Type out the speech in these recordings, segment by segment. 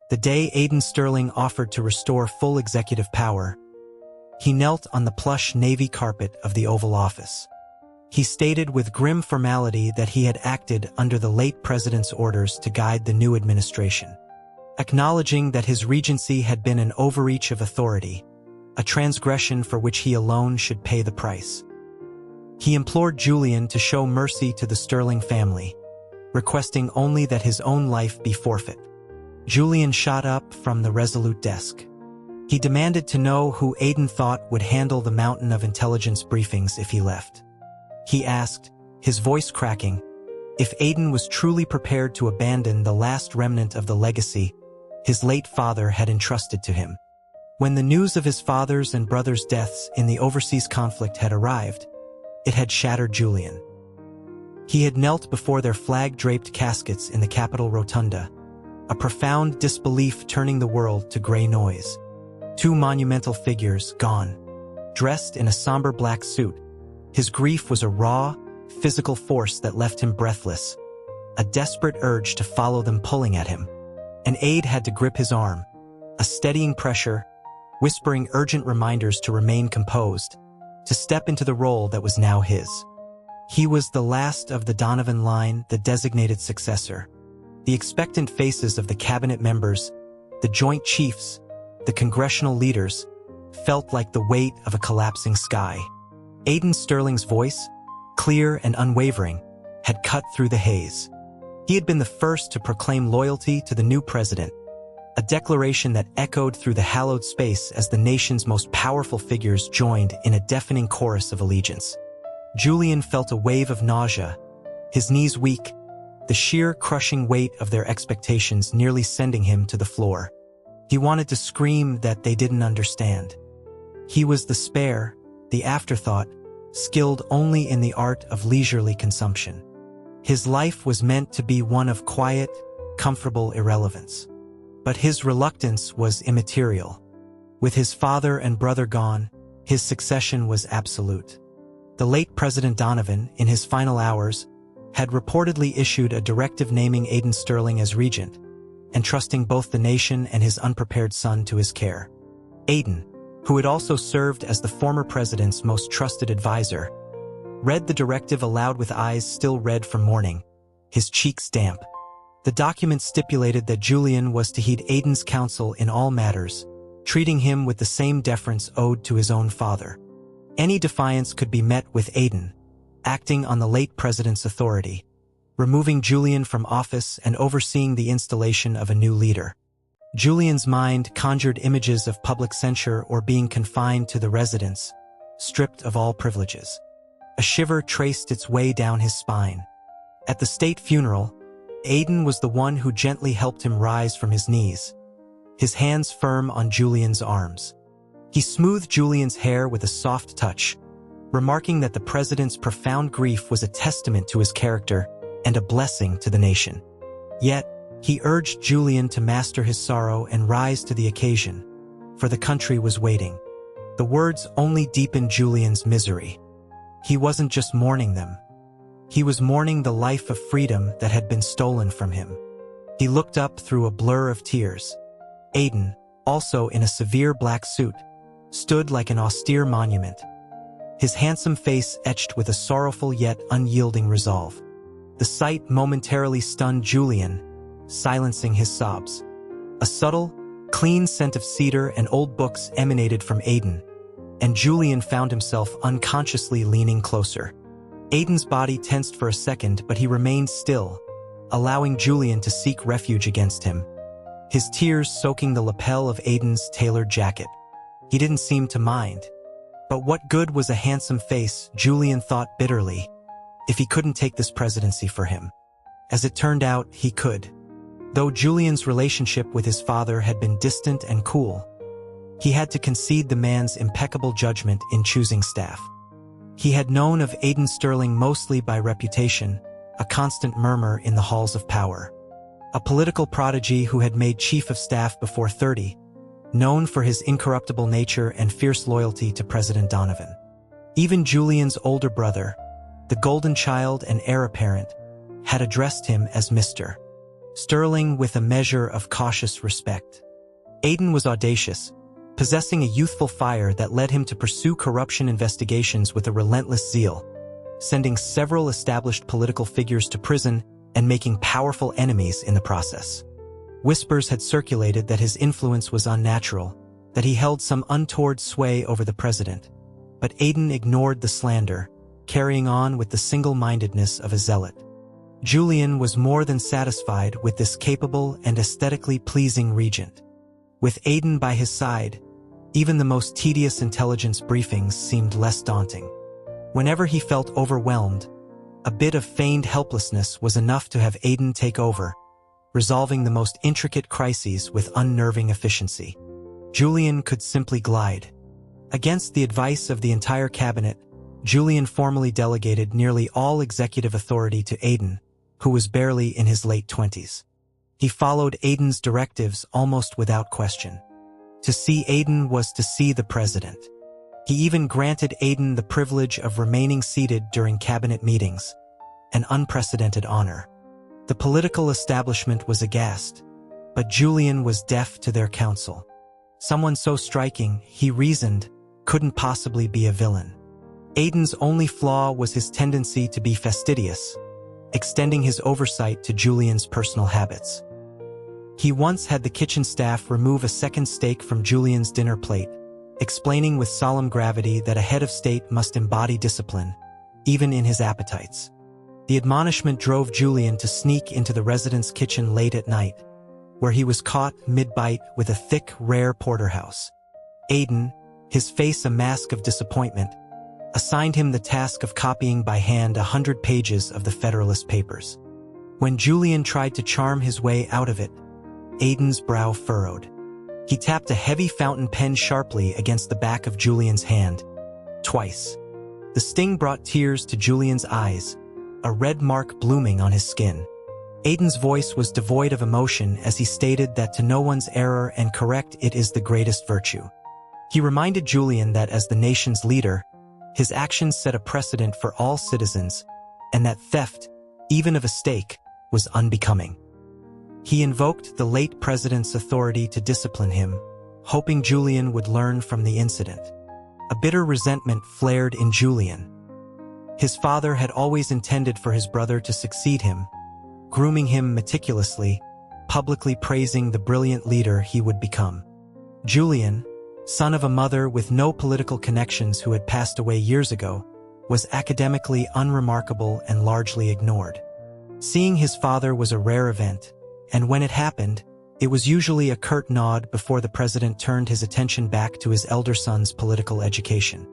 The day Aiden Sterling offered to restore full executive power, he knelt on the plush navy carpet of the Oval Office. He stated with grim formality that he had acted under the late president's orders to guide the new administration, acknowledging that his regency had been an overreach of authority, a transgression for which he alone should pay the price. He implored Julian to show mercy to the Sterling family, requesting only that his own life be forfeit. Julian shot up from the resolute desk. He demanded to know who Aiden thought would handle the mountain of intelligence briefings if he left. He asked, his voice cracking, if Aiden was truly prepared to abandon the last remnant of the legacy his late father had entrusted to him. When the news of his father's and brother's deaths in the overseas conflict had arrived, it had shattered Julian. He had knelt before their flag-draped caskets in the Capitol Rotunda, a profound disbelief turning the world to gray noise. Two monumental figures gone. Dressed in a somber black suit, his grief was a raw, physical force that left him breathless, a desperate urge to follow them pulling at him. An aide had to grip his arm, a steadying pressure, whispering urgent reminders to remain composed, to step into the role that was now his. He was the last of the Donovan line, the designated successor. The expectant faces of the cabinet members, the joint chiefs, the congressional leaders, felt like the weight of a collapsing sky. Aiden Sterling's voice, clear and unwavering, had cut through the haze. He had been the first to proclaim loyalty to the new president, a declaration that echoed through the hallowed space as the nation's most powerful figures joined in a deafening chorus of allegiance. Julian felt a wave of nausea, his knees weak, the sheer crushing weight of their expectations nearly sending him to the floor. He wanted to scream that they didn't understand. He was the spare, the afterthought, skilled only in the art of leisurely consumption. His life was meant to be one of quiet, comfortable irrelevance. But his reluctance was immaterial. With his father and brother gone, his succession was absolute. The late President Donovan, in his final hours, had reportedly issued a directive naming Aiden Sterling as regent, entrusting both the nation and his unprepared son to his care. Aiden, who had also served as the former president's most trusted advisor, read the directive aloud with eyes still red from mourning, his cheeks damp. The document stipulated that Julian was to heed Aiden's counsel in all matters, treating him with the same deference owed to his own father. Any defiance could be met with Aiden, acting on the late president's authority, removing Julian from office and overseeing the installation of a new leader. Julian's mind conjured images of public censure or being confined to the residence, stripped of all privileges. A shiver traced its way down his spine. At the state funeral, Aiden was the one who gently helped him rise from his knees, his hands firm on Julian's arms. He smoothed Julian's hair with a soft touch, remarking that the president's profound grief was a testament to his character and a blessing to the nation. Yet, he urged Julian to master his sorrow and rise to the occasion, for the country was waiting. The words only deepened Julian's misery. He wasn't just mourning them. He was mourning the life of freedom that had been stolen from him. He looked up through a blur of tears. Aiden, also in a severe black suit, stood like an austere monument, his handsome face etched with a sorrowful yet unyielding resolve. The sight momentarily stunned Julian, silencing his sobs. A subtle, clean scent of cedar and old books emanated from Aiden, and Julian found himself unconsciously leaning closer. Aiden's body tensed for a second, but he remained still, allowing Julian to seek refuge against him, his tears soaking the lapel of Aiden's tailored jacket. He didn't seem to mind. But what good was a handsome face, Julian thought bitterly, if he couldn't take this presidency for him? As it turned out, he could. Though Julian's relationship with his father had been distant and cool, he had to concede the man's impeccable judgment in choosing staff. He had known of Aiden Sterling mostly by reputation, a constant murmur in the halls of power. A political prodigy who had made chief of staff before 30, known for his incorruptible nature and fierce loyalty to President Donovan. Even Julian's older brother, the golden child and heir apparent, had addressed him as Mr. Sterling with a measure of cautious respect. Aiden was audacious, possessing a youthful fire that led him to pursue corruption investigations with a relentless zeal, sending several established political figures to prison and making powerful enemies in the process. Whispers had circulated that his influence was unnatural, that he held some untoward sway over the president. But Aiden ignored the slander, carrying on with the single-mindedness of a zealot. Julian was more than satisfied with this capable and aesthetically pleasing regent. With Aiden by his side, even the most tedious intelligence briefings seemed less daunting. Whenever he felt overwhelmed, a bit of feigned helplessness was enough to have Aiden take over, resolving the most intricate crises with unnerving efficiency. Julian could simply glide. Against the advice of the entire cabinet, Julian formally delegated nearly all executive authority to Aiden, who was barely in his late 20s. He followed Aiden's directives almost without question. To see Aiden was to see the president. He even granted Aiden the privilege of remaining seated during cabinet meetings, an unprecedented honor. The political establishment was aghast, but Julian was deaf to their counsel. Someone so striking, he reasoned, couldn't possibly be a villain. Aiden's only flaw was his tendency to be fastidious, extending his oversight to Julian's personal habits. He once had the kitchen staff remove a second steak from Julian's dinner plate, explaining with solemn gravity that a head of state must embody discipline, even in his appetites. The admonishment drove Julian to sneak into the resident's kitchen late at night, where he was caught mid-bite with a thick, rare porterhouse. Aiden, his face a mask of disappointment, assigned him the task of copying by hand 100 pages of the Federalist Papers. When Julian tried to charm his way out of it, Aiden's brow furrowed. He tapped a heavy fountain pen sharply against the back of Julian's hand, twice. The sting brought tears to Julian's eyes, a red mark blooming on his skin. Aiden's voice was devoid of emotion as he stated that to know one's error and correct it is the greatest virtue. He reminded Julian that as the nation's leader, his actions set a precedent for all citizens, and that theft, even of a steak, was unbecoming. He invoked the late president's authority to discipline him, hoping Julian would learn from the incident. A bitter resentment flared in Julian. His father had always intended for his brother to succeed him, grooming him meticulously, publicly praising the brilliant leader he would become. Julian, son of a mother with no political connections who had passed away years ago, was academically unremarkable and largely ignored. Seeing his father was a rare event, and when it happened, it was usually a curt nod before the president turned his attention back to his elder son's political education.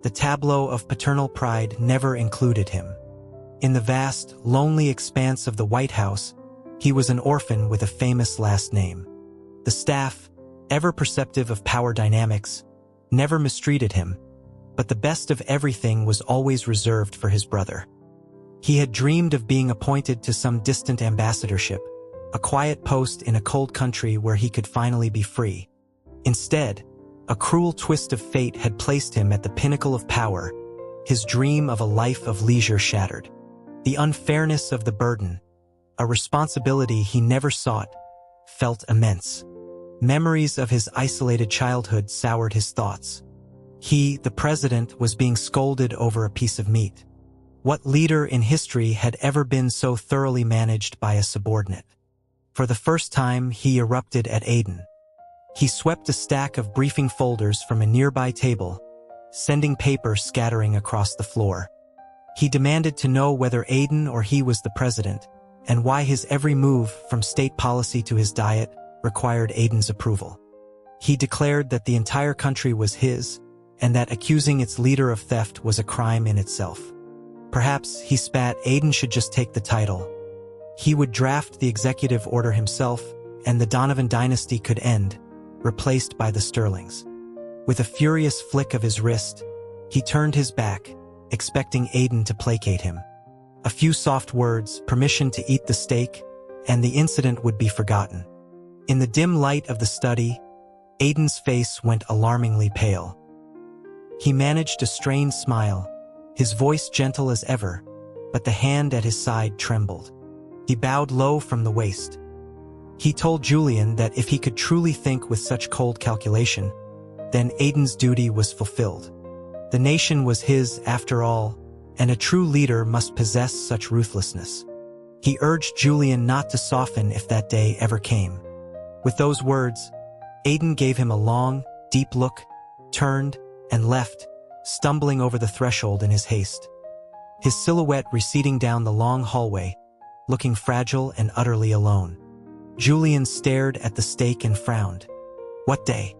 The tableau of paternal pride never included him. In the vast, lonely expanse of the White House, he was an orphan with a famous last name. The staff, ever perceptive of power dynamics, never mistreated him, but the best of everything was always reserved for his brother. He had dreamed of being appointed to some distant ambassadorship, a quiet post in a cold country where he could finally be free. Instead, a cruel twist of fate had placed him at the pinnacle of power, his dream of a life of leisure shattered. The unfairness of the burden, a responsibility he never sought, felt immense. Memories of his isolated childhood soured his thoughts. He, the president, was being scolded over a piece of meat. What leader in history had ever been so thoroughly managed by a subordinate? For the first time, he erupted at Aiden. He swept a stack of briefing folders from a nearby table, sending paper scattering across the floor. He demanded to know whether Aiden or he was the president, and why his every move, from state policy to his diet, required Aiden's approval. He declared that the entire country was his, and that accusing its leader of theft was a crime in itself. Perhaps, he spat, Aiden should just take the title. He would draft the executive order himself, and the Donovan dynasty could end, replaced by the Sterlings. With a furious flick of his wrist, he turned his back, expecting Aiden to placate him. A few soft words, permission to eat the steak, and the incident would be forgotten. In the dim light of the study, Aiden's face went alarmingly pale. He managed a strained smile, his voice gentle as ever, but the hand at his side trembled. He bowed low from the waist, He told Julian that if he could truly think with such cold calculation, then Aiden's duty was fulfilled. The nation was his, after all, and a true leader must possess such ruthlessness. He urged Julian not to soften if that day ever came. With those words, Aiden gave him a long, deep look, turned, and left, stumbling over the threshold in his haste. His silhouette receding down the long hallway, looking fragile and utterly alone. Julian stared at the stake and frowned. What day?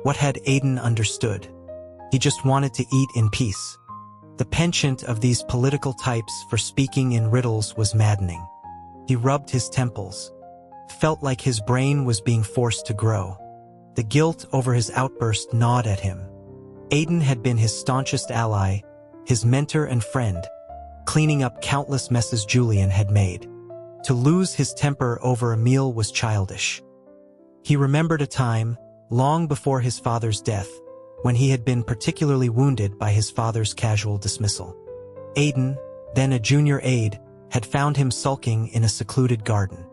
What had Aiden understood? He just wanted to eat in peace. The penchant of these political types for speaking in riddles was maddening. He rubbed his temples, felt like his brain was being forced to grow. The guilt over his outburst gnawed at him. Aiden had been his staunchest ally, his mentor and friend, cleaning up countless messes Julian had made. To lose his temper over a meal was childish. He remembered a time, long before his father's death, when he had been particularly wounded by his father's casual dismissal. Aiden, then a junior aide, had found him sulking in a secluded garden.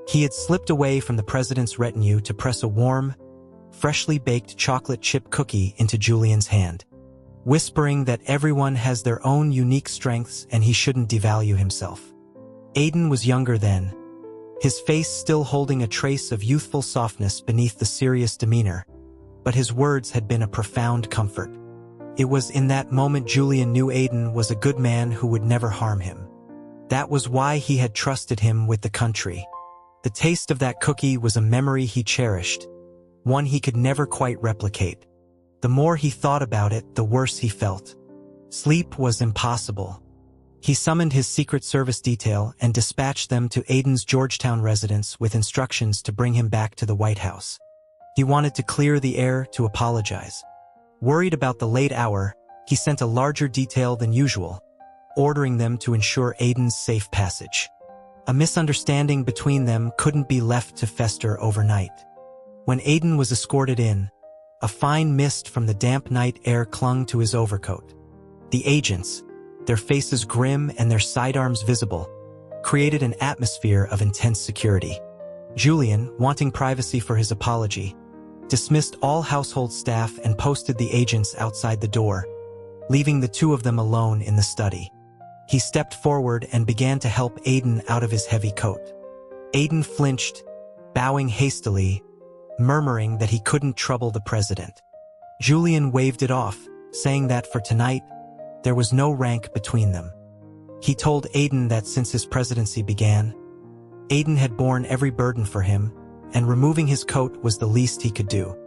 He had slipped away from the president's retinue to press a warm, freshly baked chocolate chip cookie into Julian's hand, whispering that everyone has their own unique strengths and he shouldn't devalue himself. Aiden was younger then, his face still holding a trace of youthful softness beneath the serious demeanor, but his words had been a profound comfort. It was in that moment Julian knew Aiden was a good man who would never harm him. That was why he had trusted him with the country. The taste of that cookie was a memory he cherished, one he could never quite replicate. The more he thought about it, the worse he felt. Sleep was impossible. He summoned his Secret Service detail and dispatched them to Aiden's Georgetown residence with instructions to bring him back to the White House. He wanted to clear the air to apologize. Worried about the late hour, he sent a larger detail than usual, ordering them to ensure Aiden's safe passage. A misunderstanding between them couldn't be left to fester overnight. When Aiden was escorted in, a fine mist from the damp night air clung to his overcoat. The agents, their faces grim and their sidearms visible, created an atmosphere of intense security. Julian, wanting privacy for his apology, dismissed all household staff and posted the agents outside the door, leaving the two of them alone in the study. He stepped forward and began to help Aiden out of his heavy coat. Aiden flinched, bowing hastily, murmuring that he couldn't trouble the president. Julian waved it off, saying that for tonight, there was no rank between them. He told Aiden that since his presidency began, Aiden had borne every burden for him, and removing his coat was the least he could do.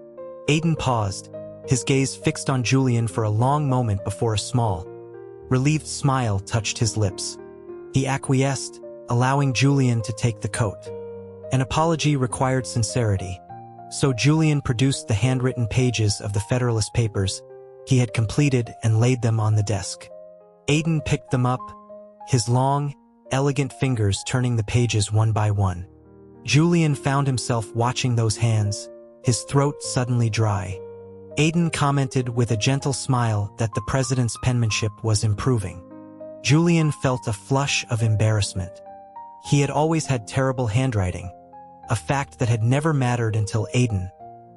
Aiden paused, his gaze fixed on Julian for a long moment before a small, relieved smile touched his lips. He acquiesced, allowing Julian to take the coat. An apology required sincerity, so Julian produced the handwritten pages of the Federalist Papers he had completed and laid them on the desk. Aiden picked them up, his long, elegant fingers turning the pages one by one. Julian found himself watching those hands, his throat suddenly dry. Aiden commented with a gentle smile that the president's penmanship was improving. Julian felt a flush of embarrassment. He had always had terrible handwriting, a fact that had never mattered until Aiden,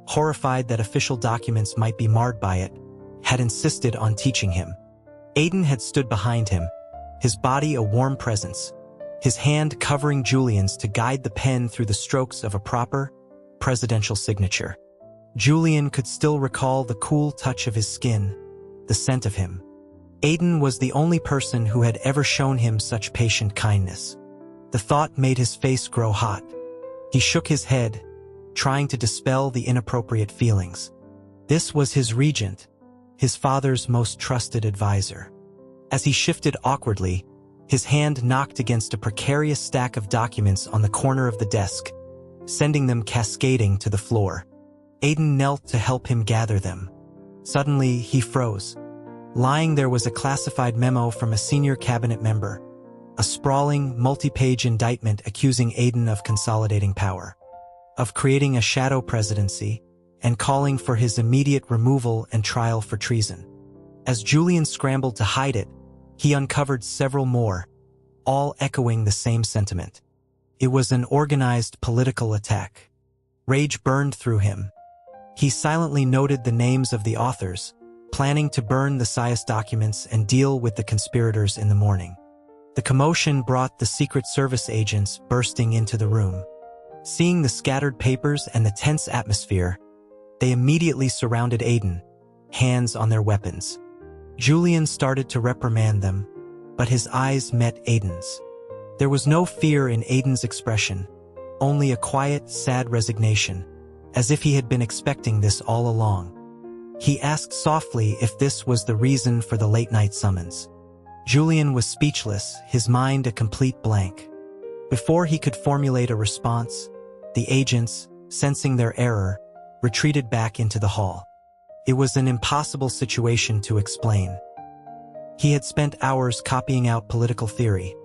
horrified that official documents might be marred by it, had insisted on teaching him. Aiden had stood behind him, his body a warm presence, his hand covering Julian's to guide the pen through the strokes of a proper, presidential signature. Julian could still recall the cool touch of his skin, the scent of him. Aiden was the only person who had ever shown him such patient kindness. The thought made his face grow hot. He shook his head, trying to dispel the inappropriate feelings. This was his regent, his father's most trusted advisor. As he shifted awkwardly, his hand knocked against a precarious stack of documents on the corner of the desk, sending them cascading to the floor. Aiden knelt to help him gather them. Suddenly, he froze. Lying there was a classified memo from a senior cabinet member, a sprawling, multi-page indictment accusing Aiden of consolidating power, of creating a shadow presidency, and calling for his immediate removal and trial for treason. As Julian scrambled to hide it, he uncovered several more, all echoing the same sentiment. It was an organized political attack. Rage burned through him. He silently noted the names of the authors, planning to burn the SIAS documents and deal with the conspirators in the morning. The commotion brought the Secret Service agents bursting into the room. Seeing the scattered papers and the tense atmosphere, they immediately surrounded Aiden, hands on their weapons. Julian started to reprimand them, but his eyes met Aiden's. There was no fear in Aiden's expression, only a quiet, sad resignation, as if he had been expecting this all along. He asked softly if this was the reason for the late-night summons. Julian was speechless, his mind a complete blank. Before he could formulate a response, the agents, sensing their error, retreated back into the hall. It was an impossible situation to explain. He had spent hours copying out political theory.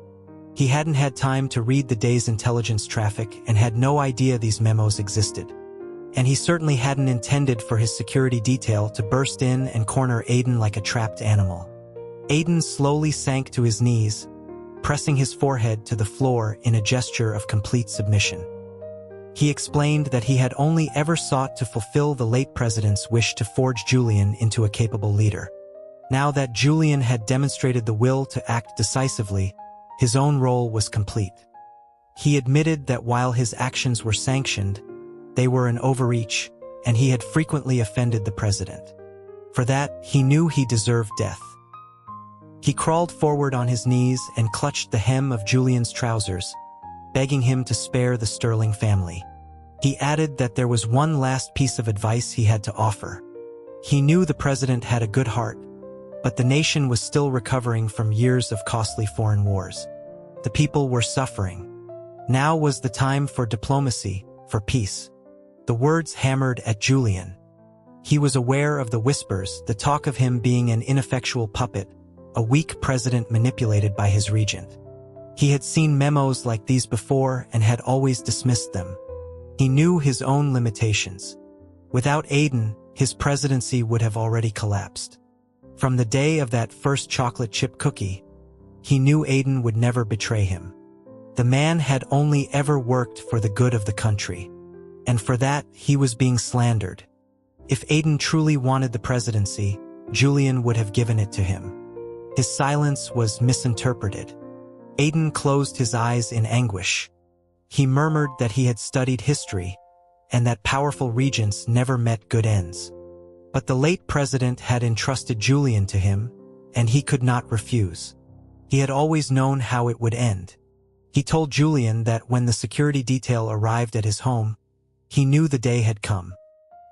He hadn't had time to read the day's intelligence traffic and had no idea these memos existed. And he certainly hadn't intended for his security detail to burst in and corner Aiden like a trapped animal. Aiden slowly sank to his knees, pressing his forehead to the floor in a gesture of complete submission. He explained that he had only ever sought to fulfill the late president's wish to forge Julian into a capable leader. Now that Julian had demonstrated the will to act decisively, his own role was complete. He admitted that while his actions were sanctioned, they were an overreach, and he had frequently offended the president. For that, he knew he deserved death. He crawled forward on his knees and clutched the hem of Julian's trousers, begging him to spare the Sterling family. He added that there was one last piece of advice he had to offer. He knew the president had a good heart, but the nation was still recovering from years of costly foreign wars. The people were suffering. Now was the time for diplomacy, for peace. The words hammered at Julian. He was aware of the whispers, the talk of him being an ineffectual puppet, a weak president manipulated by his regent. He had seen memos like these before and had always dismissed them. He knew his own limitations. Without Aiden, his presidency would have already collapsed. From the day of that first chocolate chip cookie, he knew Aiden would never betray him. The man had only ever worked for the good of the country, and for that he was being slandered. If Aiden truly wanted the presidency, Julian would have given it to him. His silence was misinterpreted. Aiden closed his eyes in anguish. He murmured that he had studied history, and that powerful regents never met good ends. But the late president had entrusted Julian to him, and he could not refuse. He had always known how it would end. He told Julian that when the security detail arrived at his home, he knew the day had come.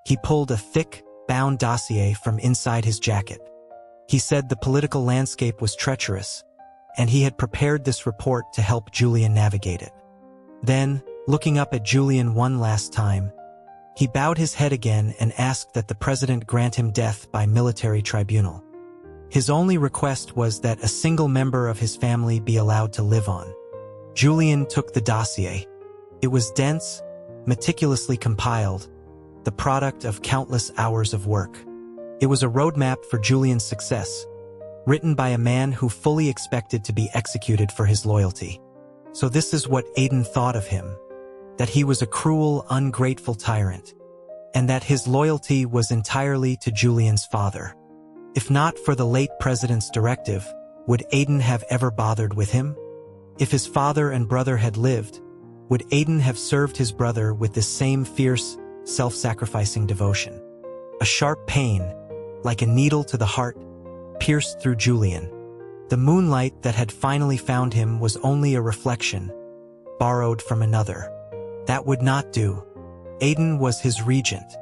He pulled a thick, bound dossier from inside his jacket. He said the political landscape was treacherous, and he had prepared this report to help Julian navigate it. Then, looking up at Julian one last time, he bowed his head again and asked that the president grant him death by military tribunal. His only request was that a single member of his family be allowed to live on. Julian took the dossier. It was dense, meticulously compiled, the product of countless hours of work. It was a roadmap for Julian's success, written by a man who fully expected to be executed for his loyalty. So this is what Aiden thought of him, that he was a cruel, ungrateful tyrant, and that his loyalty was entirely to Julian's father. If not for the late president's directive, would Aiden have ever bothered with him? If his father and brother had lived, would Aiden have served his brother with this same fierce, self-sacrificing devotion? A sharp pain, like a needle to the heart, pierced through Julian. The moonlight that had finally found him was only a reflection, borrowed from another. That would not do. Aiden was his regent,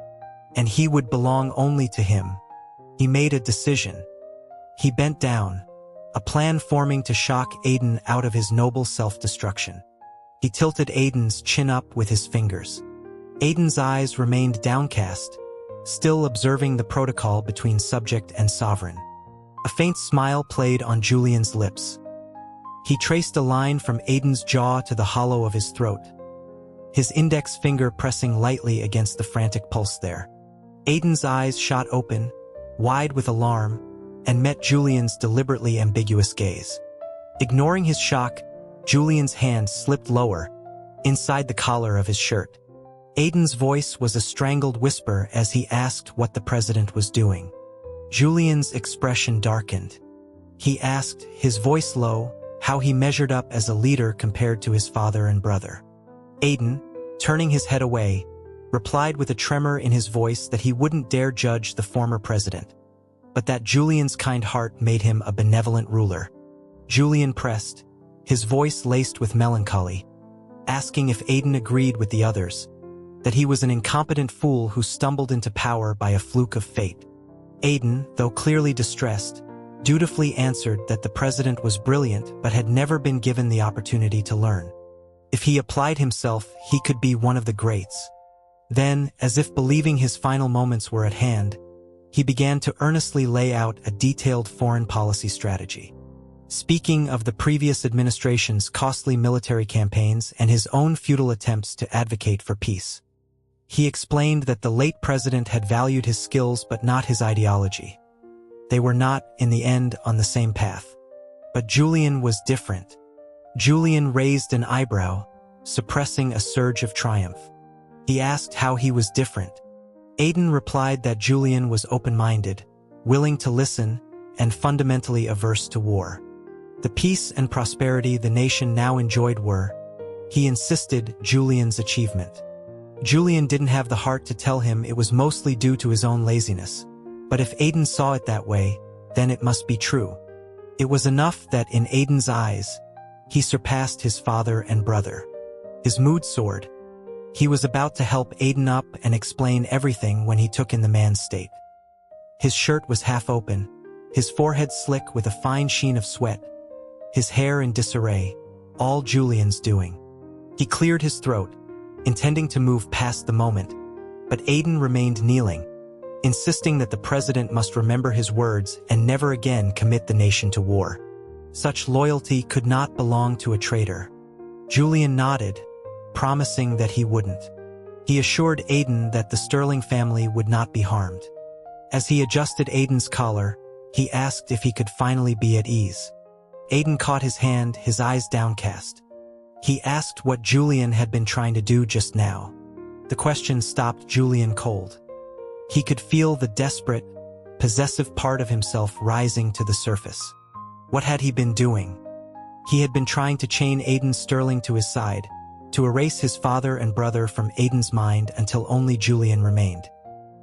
and he would belong only to him. He made a decision. He bent down, a plan forming to shock Aiden out of his noble self-destruction. He tilted Aiden's chin up with his fingers. Aiden's eyes remained downcast, still observing the protocol between subject and sovereign. A faint smile played on Julian's lips. He traced a line from Aiden's jaw to the hollow of his throat, his index finger pressing lightly against the frantic pulse there. Aiden's eyes shot open, wide with alarm, and met Julian's deliberately ambiguous gaze. Ignoring his shock, Julian's hand slipped lower, inside the collar of his shirt. Aiden's voice was a strangled whisper as he asked what the president was doing. Julian's expression darkened. He asked, his voice low, how he measured up as a leader compared to his father and brother. Aiden, turning his head away, replied with a tremor in his voice that he wouldn't dare judge the former president, but that Julian's kind heart made him a benevolent ruler. Julian pressed, his voice laced with melancholy, asking if Aiden agreed with the others, that he was an incompetent fool who stumbled into power by a fluke of fate. Aiden, though clearly distressed, dutifully answered that the president was brilliant but had never been given the opportunity to learn. If he applied himself, he could be one of the greats. Then, as if believing his final moments were at hand, he began to earnestly lay out a detailed foreign policy strategy. Speaking of the previous administration's costly military campaigns and his own futile attempts to advocate for peace, he explained that the late president had valued his skills but not his ideology. They were not, in the end, on the same path. But Julian was different. Julian raised an eyebrow, suppressing a surge of triumph. He asked how he was different. Aiden replied that Julian was open-minded, willing to listen, and fundamentally averse to war. The peace and prosperity the nation now enjoyed were, he insisted, Julian's achievement. Julian didn't have the heart to tell him it was mostly due to his own laziness. But if Aiden saw it that way, then it must be true. It was enough that in Aiden's eyes, he surpassed his father and brother. His mood soared. He was about to help Aiden up and explain everything when he took in the man's state. His shirt was half open, his forehead slick with a fine sheen of sweat, his hair in disarray, all Julian's doing. He cleared his throat, intending to move past the moment, but Aiden remained kneeling, insisting that the president must remember his words and never again commit the nation to war. Such loyalty could not belong to a traitor. Julian nodded, promising that he wouldn't. He assured Aiden that the Sterling family would not be harmed. As he adjusted Aiden's collar, he asked if he could finally be at ease. Aiden caught his hand, his eyes downcast. He asked what Julian had been trying to do just now. The question stopped Julian cold. He could feel the desperate, possessive part of himself rising to the surface. What had he been doing? He had been trying to chain Aiden Sterling to his side, to erase his father and brother from Aiden's mind until only Julian remained.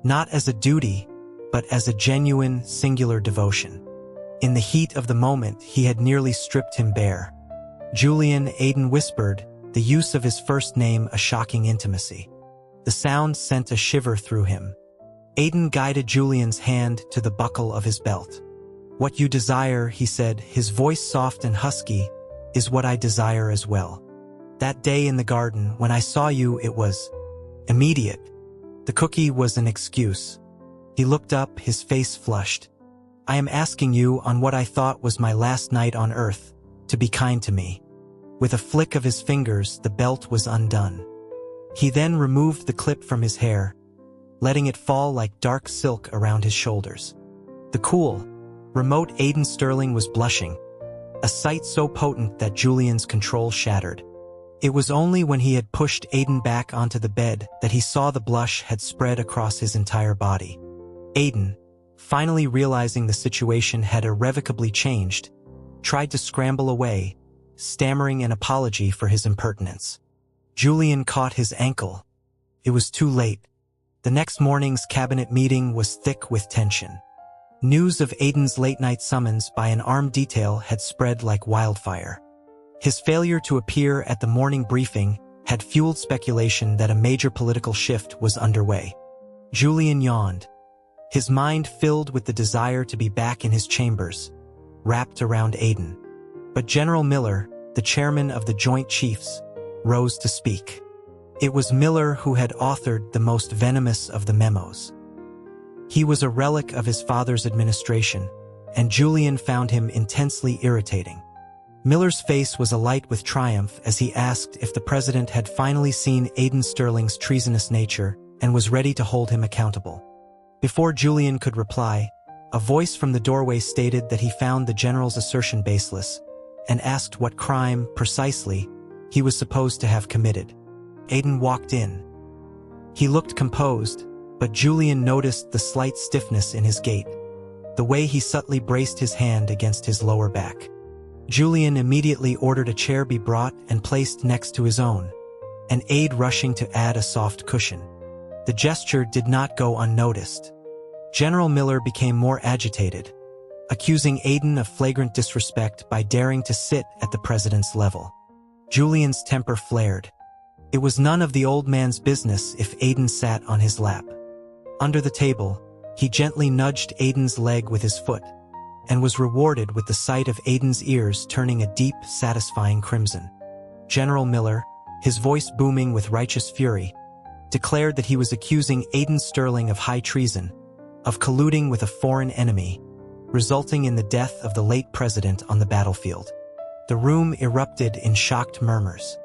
Not as a duty, but as a genuine, singular devotion. In the heat of the moment, he had nearly stripped him bare. Julian, Aiden whispered, the use of his first name a shocking intimacy. The sound sent a shiver through him. Aiden guided Julian's hand to the buckle of his belt. What you desire, he said, his voice soft and husky, is what I desire as well. That day in the garden, when I saw you, it was immediate. The cookie was an excuse. He looked up, his face flushed. I am asking you on what I thought was my last night on earth, to be kind to me. With a flick of his fingers, the belt was undone. He then removed the clip from his hair, letting it fall like dark silk around his shoulders. The cool, remote Aiden Sterling was blushing, a sight so potent that Julian's control shattered. It was only when he had pushed Aiden back onto the bed that he saw the blush had spread across his entire body. Aiden, finally realizing the situation had irrevocably changed, tried to scramble away, stammering an apology for his impertinence. Julian caught his ankle. It was too late. The next morning's cabinet meeting was thick with tension. News of Aiden's late-night summons by an armed detail had spread like wildfire. His failure to appear at the morning briefing had fueled speculation that a major political shift was underway. Julian yawned, his mind filled with the desire to be back in his chambers, wrapped around Aiden. But General Miller, the chairman of the Joint Chiefs, rose to speak. It was Miller who had authored the most venomous of the memos. He was a relic of his father's administration, and Julian found him intensely irritating. Miller's face was alight with triumph as he asked if the president had finally seen Aiden Sterling's treasonous nature and was ready to hold him accountable. Before Julian could reply, a voice from the doorway stated that he found the general's assertion baseless and asked what crime, precisely, he was supposed to have committed. Aiden walked in. He looked composed, but Julian noticed the slight stiffness in his gait, the way he subtly braced his hand against his lower back. Julian immediately ordered a chair be brought and placed next to his own, an aide rushing to add a soft cushion. The gesture did not go unnoticed. General Miller became more agitated, accusing Aiden of flagrant disrespect by daring to sit at the president's level. Julian's temper flared. It was none of the old man's business if Aiden sat on his lap. Under the table, he gently nudged Aiden's leg with his foot, and was rewarded with the sight of Aiden's ears turning a deep, satisfying crimson. General Miller, his voice booming with righteous fury, declared that he was accusing Aiden Sterling of high treason, of colluding with a foreign enemy, resulting in the death of the late president on the battlefield. The room erupted in shocked murmurs.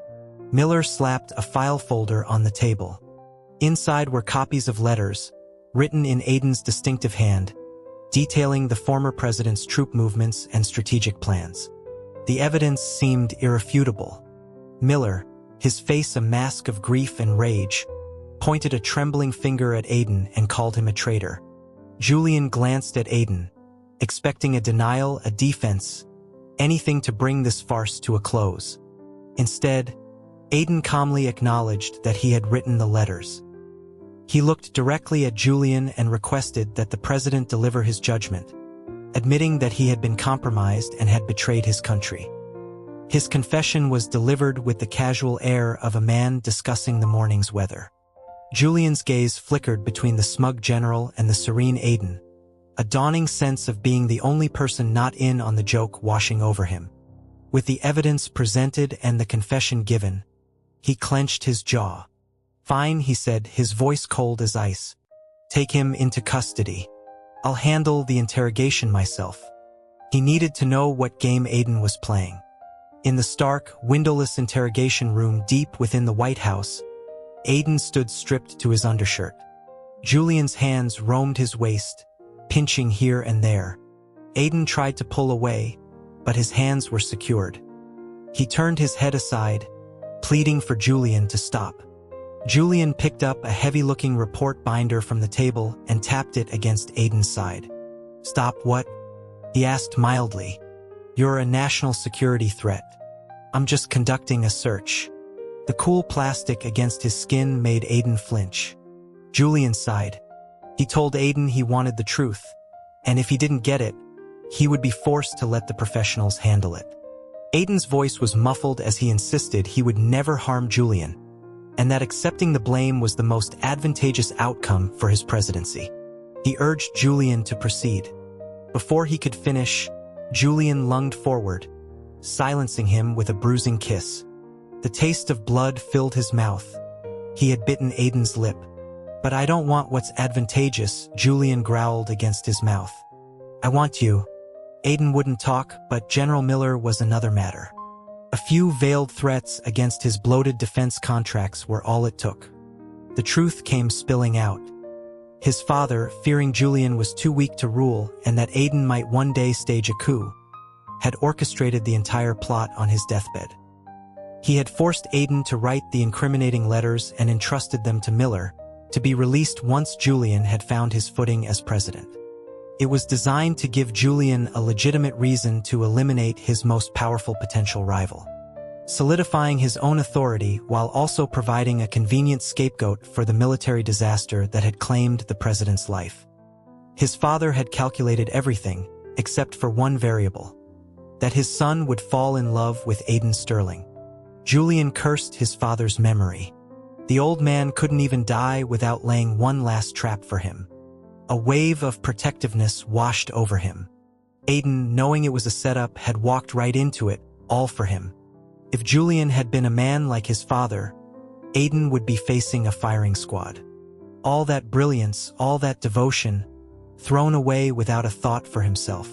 Miller slapped a file folder on the table. Inside were copies of letters, written in Aiden's distinctive hand, detailing the former president's troop movements and strategic plans. The evidence seemed irrefutable. Miller, his face a mask of grief and rage, pointed a trembling finger at Aiden and called him a traitor. Julian glanced at Aiden, expecting a denial, a defense, anything to bring this farce to a close. Instead, Aiden calmly acknowledged that he had written the letters. He looked directly at Julian and requested that the president deliver his judgment, admitting that he had been compromised and had betrayed his country. His confession was delivered with the casual air of a man discussing the morning's weather. Julian's gaze flickered between the smug general and the serene Aiden, a dawning sense of being the only person not in on the joke washing over him. With the evidence presented and the confession given, he clenched his jaw. "Fine," he said, his voice cold as ice. "Take him into custody. I'll handle the interrogation myself." He needed to know what game Aiden was playing. In the stark, windowless interrogation room deep within the White House, Aiden stood stripped to his undershirt. Julian's hands roamed his waist, pinching here and there. Aiden tried to pull away, but his hands were secured. He turned his head aside, pleading for Julian to stop. Julian picked up a heavy-looking report binder from the table and tapped it against Aiden's side. "Stop what?" he asked mildly. "You're a national security threat. I'm just conducting a search." The cool plastic against his skin made Aiden flinch. Julian sighed. He told Aiden he wanted the truth, and if he didn't get it, he would be forced to let the professionals handle it. Aiden's voice was muffled as he insisted he would never harm Julian, and that accepting the blame was the most advantageous outcome for his presidency. He urged Julian to proceed. Before he could finish, Julian lunged forward, silencing him with a bruising kiss. The taste of blood filled his mouth. He had bitten Aiden's lip. "But I don't want what's advantageous," Julian growled against his mouth. "I want you." Aiden wouldn't talk, but General Miller was another matter. A few veiled threats against his bloated defense contracts were all it took. The truth came spilling out. His father, fearing Julian was too weak to rule and that Aiden might one day stage a coup, had orchestrated the entire plot on his deathbed. He had forced Aiden to write the incriminating letters and entrusted them to Miller, to be released once Julian had found his footing as president. It was designed to give Julian a legitimate reason to eliminate his most powerful potential rival, solidifying his own authority while also providing a convenient scapegoat for the military disaster that had claimed the president's life. His father had calculated everything, except for one variable: that his son would fall in love with Aiden Sterling. Julian cursed his father's memory. The old man couldn't even die without laying one last trap for him. A wave of protectiveness washed over him. Aiden, knowing it was a setup, had walked right into it, all for him. If Julian had been a man like his father, Aiden would be facing a firing squad. All that brilliance, all that devotion, thrown away without a thought for himself.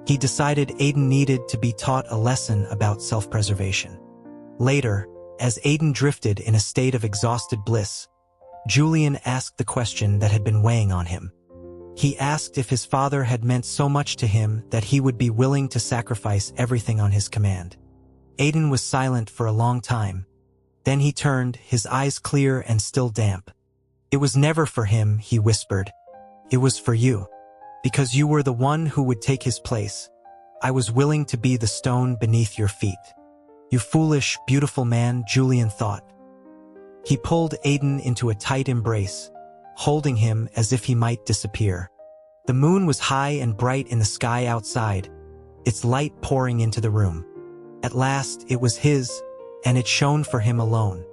He decided Aiden needed to be taught a lesson about self-preservation. Later, as Aiden drifted in a state of exhausted bliss, Julian asked the question that had been weighing on him. He asked if his father had meant so much to him that he would be willing to sacrifice everything on his command. Aiden was silent for a long time. Then he turned, his eyes clear and still damp. "It was never for him," he whispered. "It was for you. Because you were the one who would take his place. I was willing to be the stone beneath your feet." "You foolish, beautiful man," Julian thought. He pulled Aiden into a tight embrace, holding him as if he might disappear. The moon was high and bright in the sky outside, its light pouring into the room. At last, it was his, and it shone for him alone.